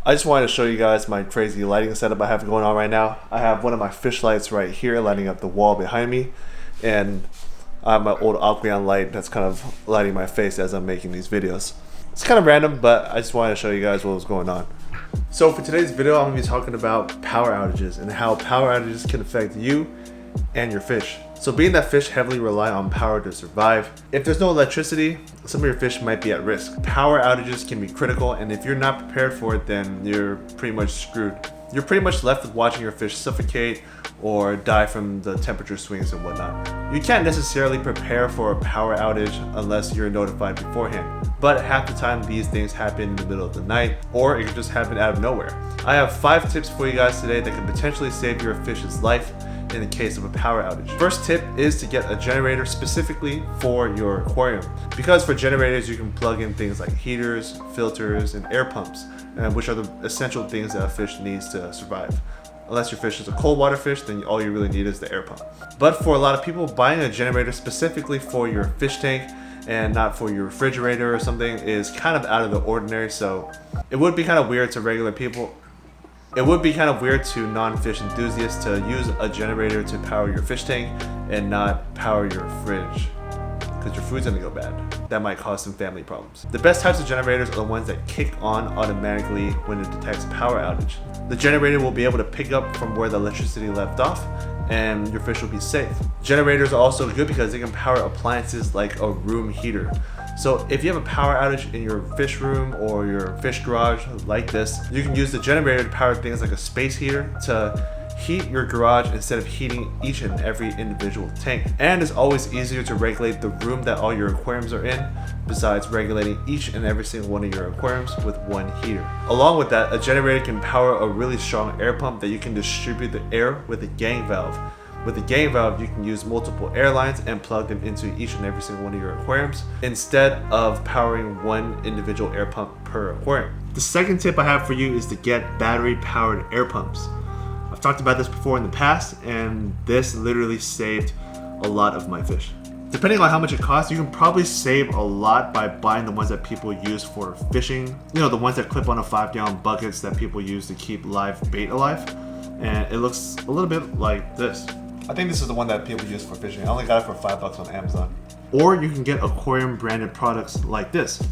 I just wanted to show you guys my crazy lighting setup I have going on right now. I have one of my fish lights right here lighting up the wall behind me, and I have my old Aquarium light that's kind of lighting my face as I'm making these videos. It's kind of random, but I just wanted to show you guys what was going on. So for today's video, I'm going to be talking about power outages and how power outages can affect you and your fish. So being that fish heavily rely on power to survive, if there's no electricity, some of your fish might be at risk. Power outages can be critical, and if you're not prepared for it, then you're pretty much screwed. You're pretty much left with watching your fish suffocate or die from the temperature swings and whatnot. You can't necessarily prepare for a power outage unless you're notified beforehand, but half the time these things happen in the middle of the night, or it can just happen out of nowhere. I have 5 tips for you guys today that can potentially save your fish's life in the case of a power outage. First tip is to get a generator specifically for your aquarium, because for generators you can plug in things like heaters, filters, and air pumps, which are the essential things that a fish needs to survive. Unless your fish is a cold water fish, then all you really need is the air pump. But for a lot of people, buying a generator specifically for your fish tank and not for your refrigerator or something is kind of out of the ordinary. So it would be kind of weird to regular people. It would be kind of weird to non-fish enthusiasts to use a generator to power your fish tank and not power your fridge, because your food's gonna go bad. That might cause some family problems. The best types of generators are the ones that kick on automatically when it detects power outage. The generator will be able to pick up from where the electricity left off, and your fish will be safe. Generators are also good because they can power appliances like a room heater. So if you have a power outage in your fish room or your fish garage like this, you can use the generator to power things like a space heater to heat your garage instead of heating each and every individual tank. And it's always easier to regulate the room that all your aquariums are in, besides regulating each and every single one of your aquariums with one heater. Along with that, a generator can power a really strong air pump that you can distribute the air with a gang valve. With a gang valve, you can use multiple air lines and plug them into each and every single one of your aquariums instead of powering one individual air pump per aquarium. The second tip I have for you is to get battery-powered air pumps. I've talked about this before in the past, and this literally saved a lot of my fish. Depending on how much it costs, you can probably save a lot by buying the ones that people use for fishing. You know, the ones that clip on a 5-gallon buckets that people use to keep live bait alive. And it looks a little bit like this. I think this is the one that people use for fishing. I only got it for $5 on Amazon. Or you can get Aquarium branded products like this.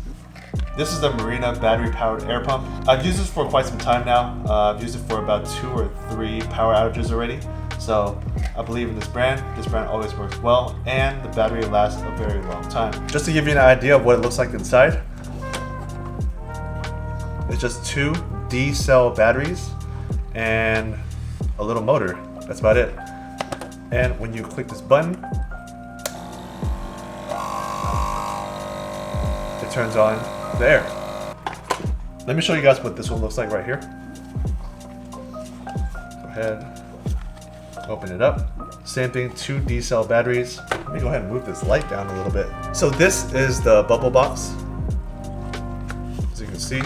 This is the Marina battery powered air pump. I've used this for quite some time now. I've used it for about 2 or 3 power outages already. So I believe in this brand. This brand always works well, and the battery lasts a very long time. Just to give you an idea of what it looks like inside, it's just 2 D-cell batteries and a little motor. That's about it. And when you click this button, it turns on the air. Let me show you guys what this one looks like right here. Go ahead, open it up. Same thing, 2 D-cell batteries. Let me go ahead and move this light down a little bit. So this is the bubble box, as you can see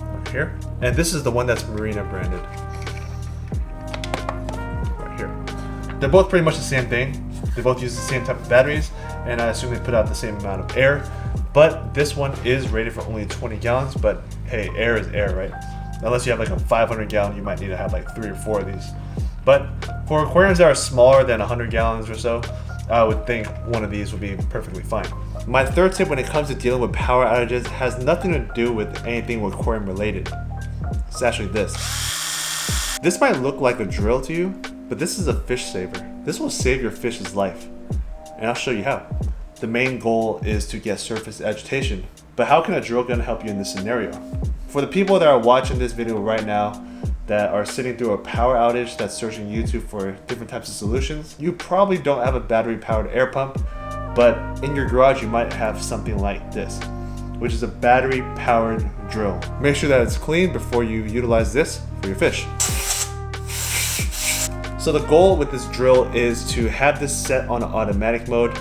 right here. And this is the one that's Marina branded. They're both pretty much the same thing. They both use the same type of batteries, and I assume they put out the same amount of air. But this one is rated for only 20 gallons, but hey, air is air, right? Unless you have like a 500 gallon, you might need to have like 3 or 4 of these. But for aquariums that are smaller than 100 gallons or so, I would think one of these would be perfectly fine. My third tip when it comes to dealing with power outages has nothing to do with anything aquarium related. It's actually this. This might look like a drill to you, but this is a fish saver. This will save your fish's life, and I'll show you how. The main goal is to get surface agitation, but how can a drill gun help you in this scenario? For the people that are watching this video right now that are sitting through a power outage that's searching YouTube for different types of solutions, you probably don't have a battery powered air pump, but in your garage you might have something like this, which is a battery powered drill. Make sure that it's clean before you utilize this for your fish. So the goal with this drill is to have this set on automatic mode,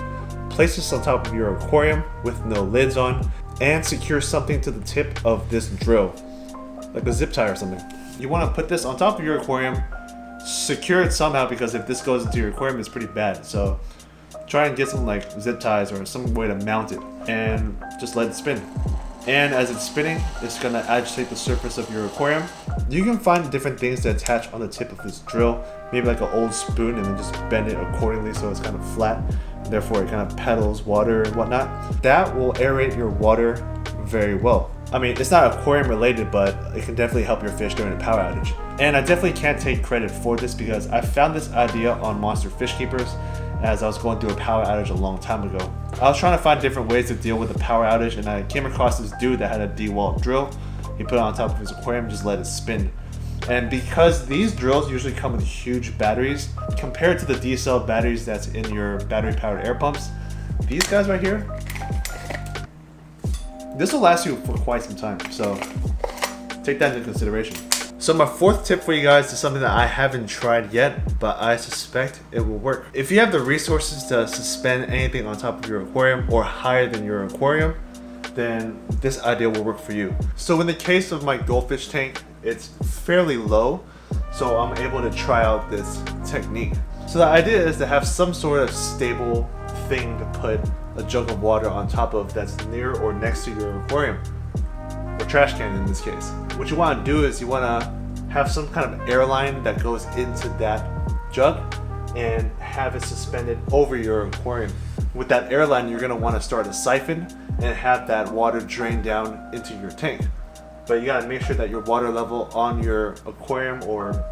place this on top of your aquarium with no lids on, and secure something to the tip of this drill, like a zip tie or something. You want to put this on top of your aquarium, secure it somehow, because if this goes into your aquarium, it's pretty bad. So try and get some like zip ties or some way to mount it, and just let it spin. And as it's spinning, it's gonna agitate the surface of your aquarium. You can find different things to attach on the tip of this drill, maybe like an old spoon, and then just bend it accordingly so it's kind of flat. Therefore, it kind of pedals water and whatnot. That will aerate your water very well. I mean, it's not aquarium related, but it can definitely help your fish during a power outage. And I definitely can't take credit for this because I found this idea on Monster Fish Keepers as I was going through a power outage a long time ago. I was trying to find different ways to deal with a power outage, and I came across this dude that had a DeWalt drill. He put it on top of his aquarium, just let it spin. And because these drills usually come with huge batteries, compared to the D-cell batteries that's in your battery-powered air pumps, these guys right here, this will last you for quite some time, so take that into consideration. So my fourth tip for you guys is something that I haven't tried yet, but I suspect it will work. If you have the resources to suspend anything on top of your aquarium or higher than your aquarium, then this idea will work for you. So in the case of my goldfish tank, it's fairly low, so I'm able to try out this technique. So the idea is to have some sort of stable thing to put a jug of water on top of that's near or next to your aquarium, or trash can in this case. What you want to do is you want to have some kind of airline that goes into that jug and have it suspended over your aquarium. With that airline, you're going to want to start a siphon and have that water drain down into your tank. But you got to make sure that your water level on your aquarium or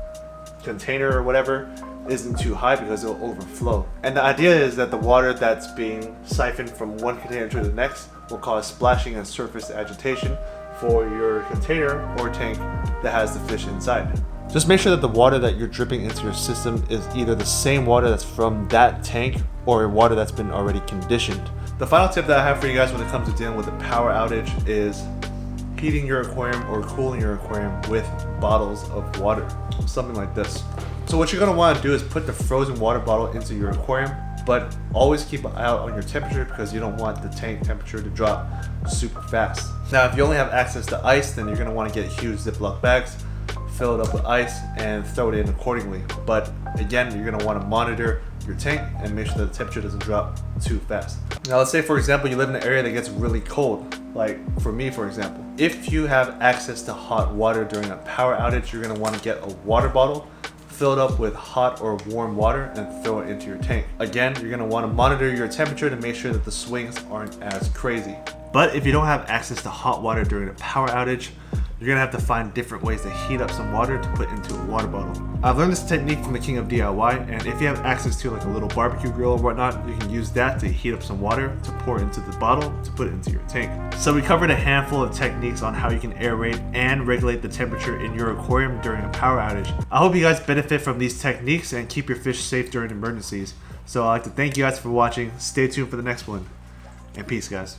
container or whatever isn't too high because it'll overflow. And the idea is that the water that's being siphoned from one container to the next will cause splashing and surface agitation for your container or tank that has the fish inside. Just make sure that the water that you're dripping into your system is either the same water that's from that tank or water that's been already conditioned. The final tip that I have for you guys when it comes to dealing with a power outage is heating your aquarium or cooling your aquarium with bottles of water, something like this. So what you're going to want to do is put the frozen water bottle into your aquarium, but always keep an eye out on your temperature because you don't want the tank temperature to drop super fast. Now, if you only have access to ice, then you're going to want to get huge Ziploc bags, fill it up with ice, and throw it in accordingly. But again, you're going to want to monitor your tank and make sure that the temperature doesn't drop too fast. Now, let's say, for example, you live in an area that gets really cold. Like for me, for example, if you have access to hot water during a power outage, you're going to want to get a water bottle, fill it up with hot or warm water, and throw it into your tank. Again, you're going to want to monitor your temperature to make sure that the swings aren't as crazy. But if you don't have access to hot water during a power outage, you're gonna have to find different ways to heat up some water to put into a water bottle. I've learned this technique from the king of DIY, and if you have access to like a little barbecue grill or whatnot, you can use that to heat up some water to pour into the bottle to put it into your tank. So we covered a handful of techniques on how you can aerate and regulate the temperature in your aquarium during a power outage. I hope you guys benefit from these techniques and keep your fish safe during emergencies. So I'd like to thank you guys for watching. Stay tuned for the next one, and peace, guys.